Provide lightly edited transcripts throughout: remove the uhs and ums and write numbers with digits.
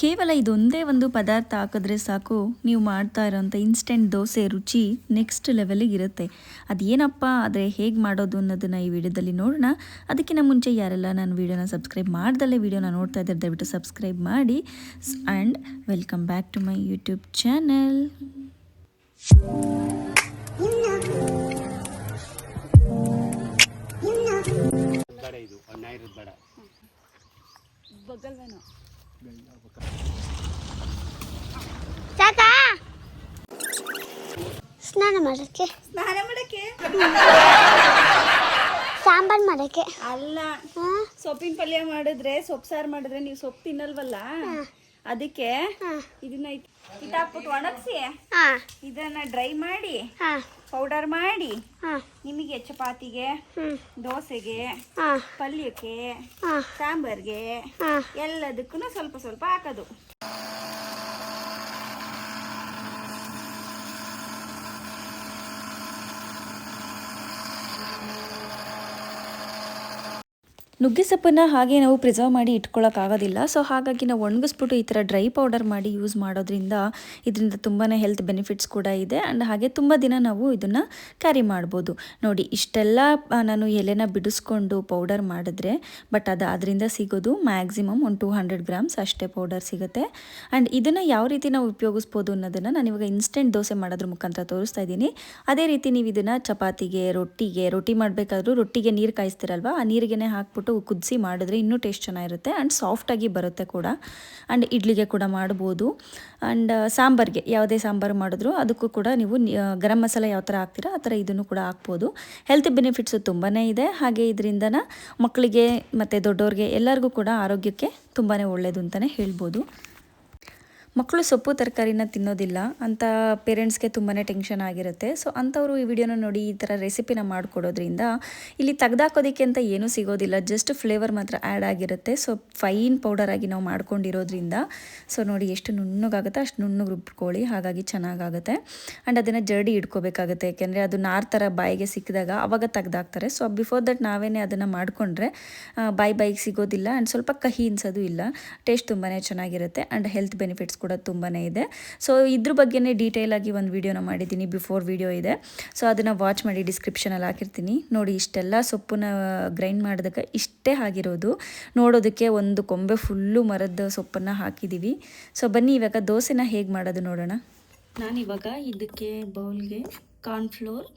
ಕೇವಲ ಇದೊಂದೇ ಒಂದು ಪದಾರ್ಥ ಹಾಕಿದ್ರೆ ಸಾಕು, ನೀವು ಮಾಡ್ತಾ ಇರೋಂಥ ಇನ್ಸ್ಟೆಂಟ್ ದೋಸೆ ರುಚಿ ನೆಕ್ಸ್ಟ್ ಲೆವೆಲಿಗೆ ಇರುತ್ತೆ. ಅದೇನಪ್ಪ ಆದರೆ ಹೇಗೆ ಮಾಡೋದು ಅನ್ನೋದನ್ನು ಈ ವಿಡಿಯೋದಲ್ಲಿ ನೋಡೋಣ. ಅದಕ್ಕಿಂತ ಮುಂಚೆ ಯಾರೆಲ್ಲ ನನ್ನ ವಿಡಿಯೋನ ಸಬ್ಸ್ಕ್ರೈಬ್ ಮಾಡ್ದಲ್ಲೇ ವಿಡಿಯೋನ ನೋಡ್ತಾ ಇದ್ದಾರೆ ದಯವಿಟ್ಟು ಸಬ್ಸ್ಕ್ರೈಬ್ ಮಾಡಿ. And welcome back to my YouTube channel. ಸ್ನಾನ ಮಾಡಕ್ಕೆ ಸಾಂಬಾರ್ ಮಾಡಕ್ಕೆ ಅಲ್ಲ, ಸೊಪ್ಪಿನ ಪಲ್ಯ ಮಾಡಿದ್ರೆ ಸೊಪ್ಪು ಸಾರು ಮಾಡಿದ್ರೆ ನೀವು ಸೊಪ್ಪು ತಿನ್ನಲ್ವಲ್ಲ, ಅದಕ್ಕೆ ಇದನ್ನ ಇದಾಕ್ಬಿಟ್ಟು ಒಣಗಿಸಿ ಇದನ್ನ ಡ್ರೈ ಮಾಡಿ ಪೌಡರ್ ಮಾಡಿ ನಿಮಗೆ ಚಪಾತಿಗೆ, ದೋಸೆಗೆ, ಪಲ್ಯಕ್ಕೆ, ಸಾಂಬಾರ್ಗೆ ಎಲ್ಲದಕ್ಕೂ ಸ್ವಲ್ಪ ಸ್ವಲ್ಪ ಹಾಕೋದು. ನುಗ್ಗೆ ಸೊಪ್ಪನ್ನು ಹಾಗೆ ನಾವು ಪ್ರಿಸರ್ವ್ ಮಾಡಿ ಇಟ್ಕೊಳ್ಳೋಕ್ಕಾಗೋದಿಲ್ಲ. ಸೊ ಹಾಗಾಗಿ ನಾವು ಒಣಗಿಸ್ಬಿಟ್ಟು ಈ ಥರ ಡ್ರೈ ಪೌಡರ್ ಮಾಡಿ ಯೂಸ್ ಮಾಡೋದ್ರಿಂದ ಇದರಿಂದ ತುಂಬಾ ಹೆಲ್ತ್ ಬೆನಿಫಿಟ್ಸ್ ಕೂಡ ಇದೆ. ಆ್ಯಂಡ್ ಹಾಗೆ ತುಂಬ ದಿನ ನಾವು ಇದನ್ನು ಕ್ಯಾರಿ ಮಾಡ್ಬೋದು. ನೋಡಿ, ಇಷ್ಟೆಲ್ಲ ನಾನು ಎಲೆನ ಬಿಡಿಸ್ಕೊಂಡು ಪೌಡರ್ ಮಾಡಿದ್ರೆ, ಬಟ್ ಅದರಿಂದ ಸಿಗೋದು ಮ್ಯಾಕ್ಸಿಮಮ್ ಒಂದು 200 ಗ್ರಾಮ್ಸ್ ಅಷ್ಟೇ ಪೌಡರ್ ಸಿಗುತ್ತೆ. ಆ್ಯಂಡ್ ಇದನ್ನು ಯಾವ ರೀತಿ ನಾವು ಉಪಯೋಗಿಸ್ಬೋದು ಅನ್ನೋದನ್ನು ನಾನು ಇವಾಗ ಇನ್ಸ್ಟೆಂಟ್ ದೋಸೆ ಮಾಡೋದ್ರ ಮುಖಾಂತರ ತೋರಿಸ್ತಾ ಇದ್ದೀನಿ. ಅದೇ ರೀತಿ ನೀವು ಇದನ್ನು ಚಪಾತಿಗೆ, ರೊಟ್ಟಿ ಮಾಡಬೇಕಾದ್ರೂ ರೊಟ್ಟಿಗೆ ನೀರು ಕಾಯಿಸ್ತಿರಲ್ವ, ಆ ನೀರಿಗೆನೇ ಹಾಕ್ಬಿಟ್ಟು ಕುದಿಸಿ ಮಾಡಿದ್ರೆ ಇನ್ನೂ ಟೇಸ್ಟ್ ಚೆನ್ನಾಗಿರುತ್ತೆ ಆ್ಯಂಡ್ ಸಾಫ್ಟಾಗಿ ಬರುತ್ತೆ ಕೂಡ. ಆ್ಯಂಡ್ ಇಡ್ಲಿಗೆ ಕೂಡ ಮಾಡ್ಬೋದು. ಆ್ಯಂಡ್ ಸಾಂಬಾರಿಗೆ, ಯಾವುದೇ ಸಾಂಬಾರು ಮಾಡಿದ್ರು ಅದಕ್ಕೂ ಕೂಡ ನೀವು ಗರಂ ಮಸಾಲ ಯಾವ ಥರ ಹಾಕ್ತೀರಾ ಆ ಥರ ಇದನ್ನು ಕೂಡ ಹಾಕ್ಬೋದು. ಹೆಲ್ತ್ ಬೆನಿಫಿಟ್ಸು ತುಂಬಾ ಇದೆ. ಹಾಗೆ ಇದರಿಂದನ ಮಕ್ಕಳಿಗೆ ಮತ್ತು ದೊಡ್ಡವ್ರಿಗೆ ಎಲ್ಲರಿಗೂ ಕೂಡ ಆರೋಗ್ಯಕ್ಕೆ ತುಂಬಾ ಒಳ್ಳೆಯದು ಅಂತಲೇ ಹೇಳ್ಬೋದು. ಮಕ್ಕಳು ಸೊಪ್ಪು ತರಕಾರಿನ ತಿನ್ನೋದಿಲ್ಲ ಅಂತ ಪೇರೆಂಟ್ಸ್ಗೆ ತುಂಬಾ ಟೆನ್ಷನ್ ಆಗಿರುತ್ತೆ. ಸೊ ಅಂಥವರು ಈ ವಿಡಿಯೋನ ನೋಡಿ ಈ ಥರ ರೆಸಿಪಿನ ಮಾಡಿಕೊಡೋದ್ರಿಂದ ಇಲ್ಲಿ ತೆಗ್ದಾಕೋದಕ್ಕೆ ಅಂತ ಏನೂ ಸಿಗೋದಿಲ್ಲ, ಜಸ್ಟ್ ಫ್ಲೇವರ್ ಮಾತ್ರ ಆ್ಯಡ್ ಆಗಿರುತ್ತೆ. ಸೊ ಫೈನ್ ಪೌಡರ್ ಆಗಿ ನಾವು ಮಾಡ್ಕೊಂಡಿರೋದ್ರಿಂದ ಸೊ ನೋಡಿ ಎಷ್ಟು ನುಣ್ಣಗಾಗುತ್ತೆ ಅಷ್ಟು ನುಣ್ಣಗೆ ರುಬ್ಕೊಳ್ಳಿ, ಹಾಗಾಗಿ ಚೆನ್ನಾಗಾಗುತ್ತೆ. ಆ್ಯಂಡ್ ಅದನ್ನು ಜರಡಿ ಇಟ್ಕೋಬೇಕಾಗುತ್ತೆ, ಯಾಕೆಂದರೆ ಅದು ನಾರ್ ಥರ ಬಾಯಿಗೆ ಸಿಕ್ಕಿದಾಗ ಆವಾಗ ತೆಗ್ದಾಕ್ತಾರೆ. ಸೊ ಬಿಫೋರ್ ದಟ್ ನಾವೇ ಅದನ್ನು ಮಾಡಿಕೊಂಡ್ರೆ ಬಾಯಿಗೆ ಸಿಗೋದಿಲ್ಲ ಆ್ಯಂಡ್ ಸ್ವಲ್ಪ ಕಹಿ ಅನ್ಸೋದು ಇಲ್ಲ. ಟೇಸ್ಟ್ ತುಂಬಾ ಚೆನ್ನಾಗಿರುತ್ತೆ ಆ್ಯಂಡ್ ಹೆಲ್ತ್ ಬೆನಿಫಿಟ್ಸ್ ಕೂಡ ತುಂಬಾ ಇದೆ. ಸೊ ಇದ್ರ ಬಗ್ಗೆನೇ ಡೀಟೇಲ್ ಆಗಿ ಒಂದು ವಿಡಿಯೋನ ಮಾಡಿದ್ದೀನಿ, ಬಿಫೋರ್ ವಿಡಿಯೋ ಇದೆ. ಸೊ ಅದನ್ನು ವಾಚ್ ಮಾಡಿ, ಡಿಸ್ಕ್ರಿಪ್ಷನಲ್ಲಿ ಹಾಕಿರ್ತೀನಿ ನೋಡಿ. ಇಷ್ಟೆಲ್ಲ ಸೊಪ್ಪನ್ನ ಗ್ರೈಂಡ್ ಮಾಡಿದಾಗ ಇಷ್ಟೇ ಆಗಿರೋದು, ನೋಡೋದಕ್ಕೆ ಒಂದು ಕೊಂಬೆ ಫುಲ್ಲು ಮರದ ಸೊಪ್ಪನ್ನು ಹಾಕಿದ್ದೀವಿ. ಸೊ ಬನ್ನಿ ಇವಾಗ ದೋಸೆನ ಹೇಗೆ ಮಾಡೋದು ನೋಡೋಣ. ನಾನಿವಾಗ ಇದಕ್ಕೆ ಬೌಲ್ಗೆ ಕಾರ್ನ್ಫ್ಲೋರ್,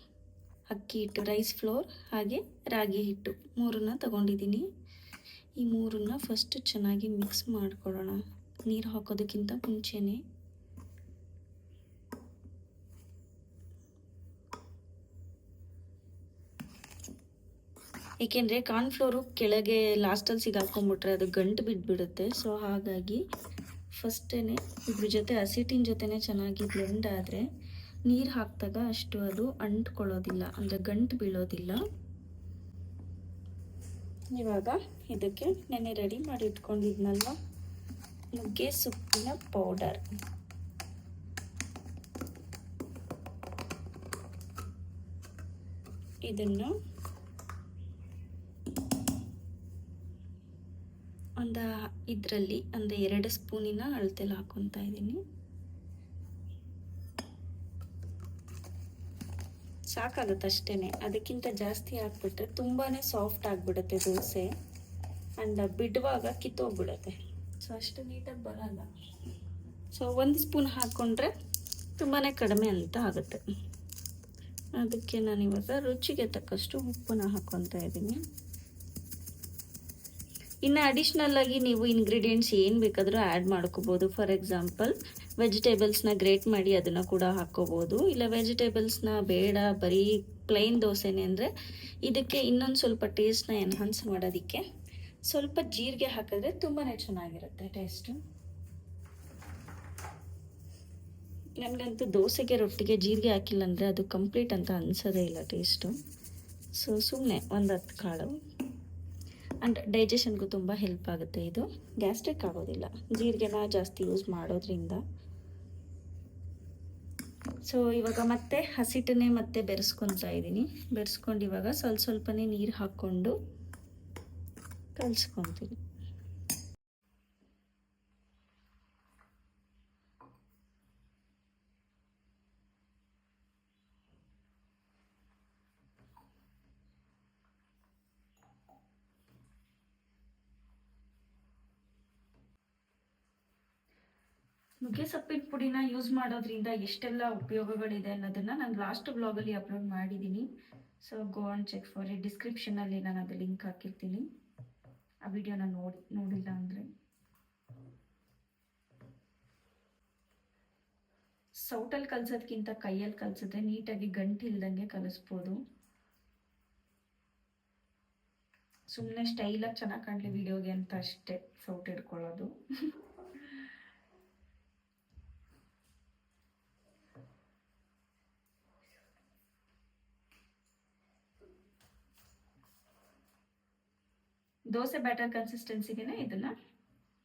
ಅಕ್ಕಿ ಹಿಟ್ಟು, ರೈಸ್ ಫ್ಲೋರ್ ಹಾಗೆ ರಾಗಿ ಹಿಟ್ಟು ಮೂರನ್ನ ತಗೊಂಡಿದ್ದೀನಿ. ಈ ಮೂರನ್ನ ಫಸ್ಟ್ ಚೆನ್ನಾಗಿ ಮಿಕ್ಸ್ ಮಾಡ್ಕೊಳ್ಳೋಣ ನೀರು ಹಾಕೋದಕ್ಕಿಂತ ಮುಂಚೆನೇ. ಏಕೆಂದರೆ ಕಾರ್ನ್ಫ್ಲೋರು ಕೆಳಗೆ ಲಾಸ್ಟಲ್ಲಿ ಸಿಗಾಕೊಂಡ್ಬಿಟ್ರೆ ಅದು ಗಂಟು ಬಿದ್ದುಬಿಡುತ್ತೆ. ಸೊ ಹಾಗಾಗಿ ಫಸ್ಟೇ ಇದ್ರ ಜೊತೆ ಹಸಿಟ್ಟಿನ ಜೊತೆನೇ ಚೆನ್ನಾಗಿ ಬ್ಲೆಂಡ್ ಆದರೆ ನೀರು ಹಾಕಿದಾಗ ಅಷ್ಟು ಅದು ಅಂಟ್ಕೊಳ್ಳೋದಿಲ್ಲ, ಅಂದರೆ ಗಂಟು ಬೀಳೋದಿಲ್ಲ. ಇವಾಗ ಇದಕ್ಕೆ ನೆನೆ ರೆಡಿ ಮಾಡಿ ಇಟ್ಕೊಂಡಿದ್ನಲ್ವ ನುಗ್ಗೆ ಸೊಪ್ಪಿನ ಪೌಡರ್, ಇದನ್ನು ಇದರಲ್ಲಿ ಒಂದು 2 ಸ್ಪೂನಿನ ಅಳತೆಲಿ ಹಾಕೊತಾ ಇದ್ದೀನಿ. ಸಾಕಾಗುತ್ತೆ ಅಷ್ಟೇ, ಅದಕ್ಕಿಂತ ಜಾಸ್ತಿ ಹಾಕ್ಬಿಟ್ರೆ ತುಂಬಾ ಸಾಫ್ಟ್ ಆಗಿಬಿಡುತ್ತೆ ದೋಸೆ ಆ್ಯಂಡ್ ಬಿಡುವಾಗ ಕಿತ್ತೋಗ್ಬಿಡುತ್ತೆ. ಸೊ ಅಷ್ಟು ನೀಟಾಗಿ ಬರಲ್ಲ. ಸೊ 1 ಸ್ಪೂನ್ ಹಾಕ್ಕೊಂಡ್ರೆ ತುಂಬಾ ಕಡಿಮೆ ಅಂತ ಆಗುತ್ತೆ. ಅದಕ್ಕೆ ನಾನಿವಾಗ ರುಚಿಗೆ ತಕ್ಕಷ್ಟು ಉಪ್ಪನ್ನ ಹಾಕ್ಕೊತಾ ಇದ್ದೀನಿ. ಇನ್ನು ಅಡಿಷ್ನಲ್ ಆಗಿ ನೀವು ಇಂಗ್ರೀಡಿಯೆಂಟ್ಸ್ ಏನು ಬೇಕಾದರೂ ಆ್ಯಡ್ ಮಾಡ್ಕೋಬೋದು. ಫಾರ್ ಎಕ್ಸಾಂಪಲ್ ವೆಜಿಟೇಬಲ್ಸ್ನ ಗ್ರೇಟ್ ಮಾಡಿ ಅದನ್ನು ಕೂಡ ಹಾಕ್ಕೋಬೋದು. ಇಲ್ಲ ವೆಜಿಟೇಬಲ್ಸ್ನ ಬೇಡ ಬರೀ ಪ್ಲೈನ್ ದೋಸೆನೇ ಅಂದರೆ ಇದಕ್ಕೆ ಇನ್ನೊಂದು ಸ್ವಲ್ಪ ಟೇಸ್ಟ್ನ ಎನ್ಹಾನ್ಸ್ ಮಾಡೋದಕ್ಕೆ ಸ್ವಲ್ಪ ಜೀರಿಗೆ ಹಾಕಿದ್ರೆ ತುಂಬಾ ಚೆನ್ನಾಗಿರುತ್ತೆ ಟೇಸ್ಟು. ನನಗಂತೂ ದೋಸೆಗೆ ರೊಟ್ಟಿಗೆ ಜೀರಿಗೆ ಹಾಕಿಲ್ಲ ಅಂದರೆ ಅದು ಕಂಪ್ಲೀಟ್ ಅಂತ ಅನಿಸೋದೇ ಇಲ್ಲ ಟೇಸ್ಟು. ಸೊ ಸುಮ್ಮನೆ ಒಂದು 10 ಕಾಳು. ಆ್ಯಂಡ್ ಡೈಜೆಷನ್ಗೂ ತುಂಬ ಹೆಲ್ಪ್ ಆಗುತ್ತೆ. ಇದು ಗ್ಯಾಸ್ಟ್ರಿಕ್ ಆಗೋದಿಲ್ಲ ಜೀರಿಗೆನ ಜಾಸ್ತಿ ಯೂಸ್ ಮಾಡೋದ್ರಿಂದ. ಸೊ ಇವಾಗ ಮತ್ತೆ ಹಸಿಟ್ಟನ್ನೇ ಮತ್ತೆ ಬೆರೆಸ್ಕೊತಾ ಇದ್ದೀನಿ. ಬೆರೆಸ್ಕೊಂಡು ಇವಾಗ ಸ್ವಲ್ಪನೇ ನೀರು ಹಾಕ್ಕೊಂಡು ಕಲಿಸ್ಕೊತೀನಿ. ನುಗ್ಗೆ ಸೊಪ್ಪಿನ ಪುಡಿನ ಯೂಸ್ ಮಾಡೋದ್ರಿಂದ ಎಷ್ಟೆಲ್ಲ ಉಪಯೋಗಗಳಿದೆ ಅನ್ನೋದನ್ನು ನಾನು ಲಾಸ್ಟ್ ಬ್ಲಾಗಲ್ಲಿ ಅಪ್ಲೋಡ್ ಮಾಡಿದ್ದೀನಿ. So go on check for it. ಡಿಸ್ಕ್ರಿಪ್ಷನಲ್ಲಿ ನಾನು ಅದು ಲಿಂಕ್ ಹಾಕಿರ್ತೀನಿ. ಆ ವಿಡಿಯೋನ ನೋಡಿಲ್ಲ ಅಂದರೆ. ಸೌಟಲ್ಲಿ ಕಲಸೋದ್ಕಿಂತ ಕೈಯಲ್ಲಿ ಕಲಸಿದ್ರೆ ನೀಟಾಗಿ ಗಂಟಿಲ್ದಂಗೆ ಕಲಿಸ್ಬೋದು. ಸುಮ್ಮನೆ ಸ್ಟೈಲಾಗಿ ಚೆನ್ನಾಗಿ ಕಾಣಲಿ ವಿಡಿಯೋಗೆ ಅಂತ ಅಷ್ಟೇ ಸೌಟ್ ಹಿಡ್ಕೊಳ್ಳೋದು. ದೋಸೆ ಬ್ಯಾಟರ್ ಕನ್ಸಿಸ್ಟೆನ್ಸಿಗೆ ಇದನ್ನು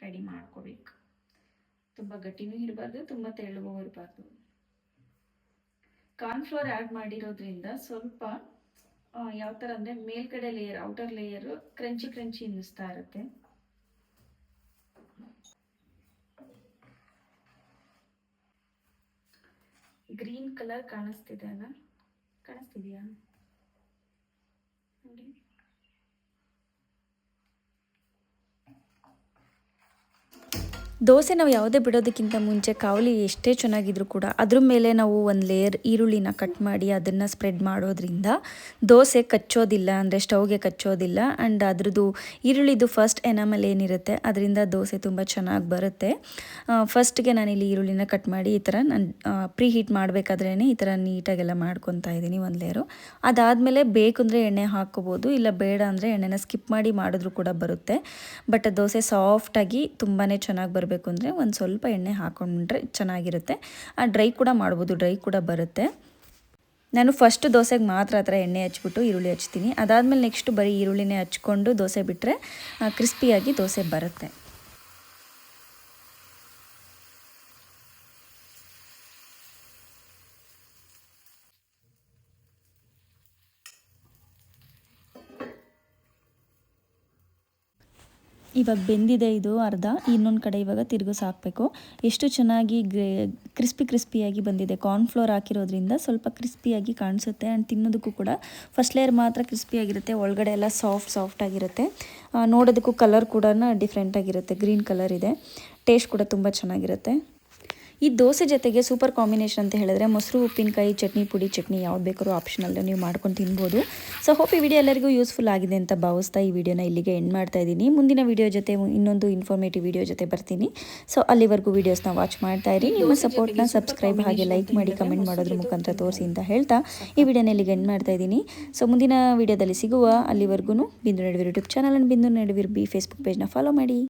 ರೆಡಿ ಮಾಡ್ಕೋಬೇಕು. ತುಂಬ ಗಟ್ಟಿನೂ ಇರಬಾರ್ದು, ತುಂಬ ತೆಳುವೂ ಇರಬಾರ್ದು. ಕಾರ್ನ್ಫ್ಲೋರ್ ಆ್ಯಡ್ ಮಾಡಿರೋದ್ರಿಂದ ಸ್ವಲ್ಪ ಯಾವ ಥರ ಅಂದರೆ ಮೇಲ್ಗಡೆ ಲೇಯರ್, ಔಟರ್ ಲೇಯರು ಕ್ರಂಚಿ ಅನ್ನಿಸ್ತಾ ಇರುತ್ತೆ. ಗ್ರೀನ್ ಕಲರ್ ಕಾಣಿಸ್ತಿದೆ ಅಲ್ಲ, ಕಾಣಿಸ್ತಿದೆಯಾ ನೋಡಿ. ದೋಸೆ ನಾವು ಯಾವುದೇ ಬಿಡೋದಕ್ಕಿಂತ ಮುಂಚೆ ಕಾವಲಿ ಎಷ್ಟೇ ಚೆನ್ನಾಗಿದ್ರೂ ಕೂಡ ಅದ್ರ ಮೇಲೆ ನಾವು ಒಂದು ಲೇಯರ್ ಈರುಳ್ಳಿನ ಕಟ್ ಮಾಡಿ ಅದನ್ನು ಸ್ಪ್ರೆಡ್ ಮಾಡೋದ್ರಿಂದ ದೋಸೆ ಕಚ್ಚೋದಿಲ್ಲ, ಅಂದರೆ ಸ್ಟವ್ಗೆ ಕಚ್ಚೋದಿಲ್ಲ. ಆ್ಯಂಡ್ ಅದ್ರದ್ದು ಈರುಳ್ಳಿದು ಫಸ್ಟ್ ಎನಾಮಲ್ ಏನಿರುತ್ತೆ ಅದರಿಂದ ದೋಸೆ ತುಂಬ ಚೆನ್ನಾಗಿ ಬರುತ್ತೆ. ಫಸ್ಟ್ಗೆ ನಾನಿಲ್ಲಿ ಈರುಳ್ಳಿನ ಕಟ್ ಮಾಡಿ ಈ ಥರ ನಾನು ಪ್ರೀ ಹೀಟ್ ಮಾಡಬೇಕಾದ್ರೇ ಈ ಥರ ನೀಟಾಗೆಲ್ಲ ಮಾಡ್ಕೊತಾ ಇದ್ದೀನಿ ಒಂದು ಲೇಯರು. ಅದಾದಮೇಲೆ ಬೇಕು ಅಂದರೆ ಎಣ್ಣೆ ಹಾಕ್ಕೋಬೋದು, ಇಲ್ಲ ಬೇಡ ಅಂದರೆ ಎಣ್ಣೆನ ಸ್ಕಿಪ್ ಮಾಡಿ ಮಾಡಿದ್ರೂ ಕೂಡ ಬರುತ್ತೆ. ಬಟ್ ದೋಸೆ ಸಾಫ್ಟಾಗಿ ತುಂಬಾ ಚೆನ್ನಾಗಿ ಬರಬೇಕು ಅಂದರೆ ಒಂದು ಸ್ವಲ್ಪ ಎಣ್ಣೆ ಹಾಕೊಂಡ್ರೆ ಚೆನ್ನಾಗಿರುತ್ತೆ. ಡ್ರೈ ಕೂಡ ಮಾಡ್ಬೋದು, ಡ್ರೈ ಕೂಡ ಬರುತ್ತೆ. ನಾನು ಫಸ್ಟ್ ದೋಸೆಗೆ ಮಾತ್ರ ಆ ಥರ ಎಣ್ಣೆ ಹಚ್ಬಿಟ್ಟು ಈರುಳ್ಳಿ ಹಚ್ತೀನಿ. ಅದಾದಮೇಲೆ ನೆಕ್ಸ್ಟ್ ಬರೀ ಈರುಳ್ಳಿನೇ ಹಚ್ಕೊಂಡು ದೋಸೆ ಬಿಟ್ಟರೆ ಕ್ರಿಸ್ಪಿಯಾಗಿ ದೋಸೆ ಬರುತ್ತೆ. ಇವಾಗ ಬೆಂದಿದೆ ಇದು ಅರ್ಧ, ಇನ್ನೊಂದು ಕಡೆ ಇವಾಗ ತಿರುಗಿಸಿ ಹಾಕಬೇಕು. ಎಷ್ಟು ಚೆನ್ನಾಗಿ ಕ್ರಿಸ್ಪಿಯಾಗಿ ಬಂದಿದೆ. ಕಾರ್ನ್ಫ್ಲೋರ್ ಹಾಕಿರೋದ್ರಿಂದ ಸ್ವಲ್ಪ ಕ್ರಿಸ್ಪಿಯಾಗಿ ಕಾಣಿಸುತ್ತೆ. ಆ್ಯಂಡ್ ತಿನ್ನೋದಕ್ಕೂ ಕೂಡ ಫಸ್ಟ್ ಲೇಯರ್ ಮಾತ್ರ ಕ್ರಿಸ್ಪಿಯಾಗಿರುತ್ತೆ, ಒಳಗಡೆ ಎಲ್ಲ ಸಾಫ್ಟಾಗಿರುತ್ತೆ. ನೋಡೋದಕ್ಕೂ ಕಲರ್ ಕೂಡ ಡಿಫ್ರೆಂಟಾಗಿರುತ್ತೆ, ಗ್ರೀನ್ ಕಲರ್ ಇದೆ. ಟೇಸ್ಟ್ ಕೂಡ ತುಂಬ ಚೆನ್ನಾಗಿರುತ್ತೆ. ಈ ದೋಸೆ ಜೊತೆಗೆ ಸೂಪರ್ ಕಾಂಬಿನೇಷನ್ ಅಂತ ಹೇಳಿದ್ರೆ ಮೊಸರು, ಉಪ್ಪಿನಕಾಯಿ, ಚಟ್ನಿ ಪುಡಿ, ಚಟ್ನಿ ಯಾವ್ದು ಬೇಕಾದ್ರೂ ಆಪ್ಷನಲ್ ನೀವು ಮಾಡ್ಕೊಂಡು ತಿನ್ಬೋದು. ಸೊ ಹೋಪ್ ಈ ವಿಡಿಯೋ ಎಲ್ಲರಿಗೂ ಯೂಸ್ಫುಲ್ ಆಗಿದೆ ಅಂತ ಭಾವಿಸ್ತಾ ಈ ವಿಡಿಯೋನ ಇಲ್ಲಿಗೆ ಎಂಡ್ ಮಾಡ್ತಾ ಇದ್ದೀನಿ. ಮುಂದಿನ ವಿಡಿಯೋ ಜೊತೆ ಇನ್ನೊಂದು ಇನ್ಫಾರ್ಮೇಟಿವ್ ವಿಡಿಯೋ ಜೊತೆ ಬರ್ತೀನಿ. ಸೊ ಅಲ್ಲಿವರೆಗೂ ವಿಡಿಯೋಸ್ನ ವಾಚ್ ಮಾಡ್ತಾ ಇರಿ. ನಿಮ್ಮ ಸಪೋರ್ಟ್ನ ಸಬ್ಸ್ಕ್ರೈಬ್ ಹಾಗೆ ಲೈಕ್ ಮಾಡಿ ಕಮೆಂಟ್ ಮಾಡೋದ್ರ ಮುಖಾಂತರ ತೋರಿಸಿ ಅಂತ ಹೇಳ್ತಾ ಈ ವಿಡಿಯೋನ ಇಲ್ಲಿಗೆ ಎಂಡ್ ಮಾಡ್ತಾ ಇದ್ದೀನಿ. ಸೊ ಮುಂದಿನ ವಿಡಿಯೋದಲ್ಲಿ ಸಿಗುವ. ಅಲ್ಲಿವರೆಗೂ ಬಿಂದು ನಡುವಿರು ಯೂಟ್ಯೂಬ್ ಚಾನಲ್ ಬಿಂದು ನಡುವಿರು ಬಿ ಫೇಸ್ಬುಕ್ ಪೇಜ್ನ ಫಾಲೋ ಮಾಡಿ.